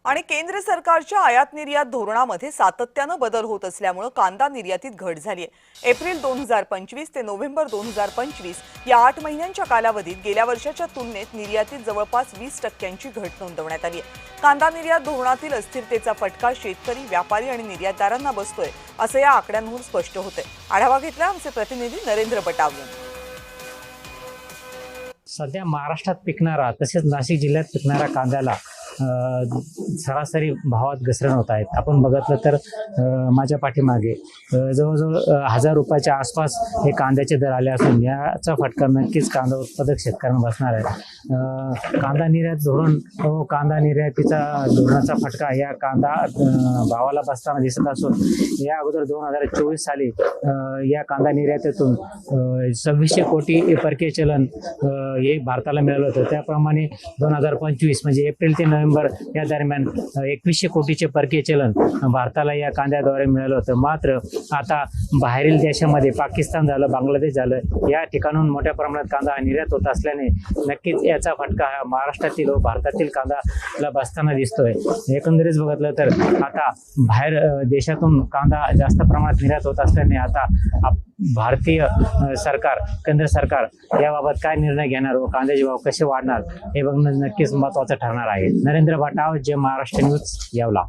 आणि केंद्र सरकारच्या आयात निर्यात धोरणामध्ये सातत्याने बदल होत असल्यामुळे कांदा निर्यातीत घट झाली आहे। एप्रिल 2025 ते नोव्हेंबर 2025 या 8 महिन्यांच्या कालावधीत गेल्या वर्षाच्या तुलनेत निर्यातीत जवळपास 20% घट नोंदवण्यात आली आहे। कांदा निर्यात धोरणातील अस्थिरतेचा फटका शेतकरी, व्यापारी आणि निर्यातदारांना बसतोय असं या आकड्यांवरून स्पष्ट होतंय। आढावा घेतला आमचे प्रतिनिधी नरेंद्र बटाव यांनी। सध्या महाराष्ट्रात पिकणारा तसेच नाशिक जिल्ह्यात पिकणारा कांद्याला सरासरी भावात घसरण होत आहेत। आपण बघितलं तर माझ्या पाठीमागे जवळजवळ 1000 रुपयाच्या आसपास हे कांद्याचे दर आले असून याचा फटका नक्कीच कांदा उत्पादक शेतकऱ्यांना बसणार आहे। कांदा निर्यात धोरण व कांदा निर्यातीचा धोरणाचा फटका या कांदा भावाला बसताना दिसत असून या अगोदर 2024 साली या कांदा निर्यातीतून 2600 कोटी परकीय चलन हे भारताला मिळालं होतं। त्याप्रमाणे 2025 म्हणजे एप्रिल ते नोव्हेंबर या दरम्यान 2100 कोटीचे परकीय चलन भारताला या कांद्याद्वारे मिळालं होतं। मात्र आता बाहेरील देशामध्ये पाकिस्तान झालं, बांगलादेश झालं, या ठिकाणून मोठ्या प्रमाणात कांदा निर्यात होत असल्याने नक्कीच याचा फटका महाराष्ट्रातील व भारतातील कांद्याला बसताना दिसतोय। एकंदरीत बघितलं तर आता बाहेर देशातून कांदा जास्त प्रमाणात निर्यात होत असल्याने आता भारतीय सरकार, केंद्र सरकार याबाबत काय निर्णय घेणार व कांद्याचे भाव कसे वाढणार हे बघणं नक्कीच महत्त्वाचं ठरणार आहे। नरेंद्र बटाव, जे महाराष्ट्र न्यूज, येवला।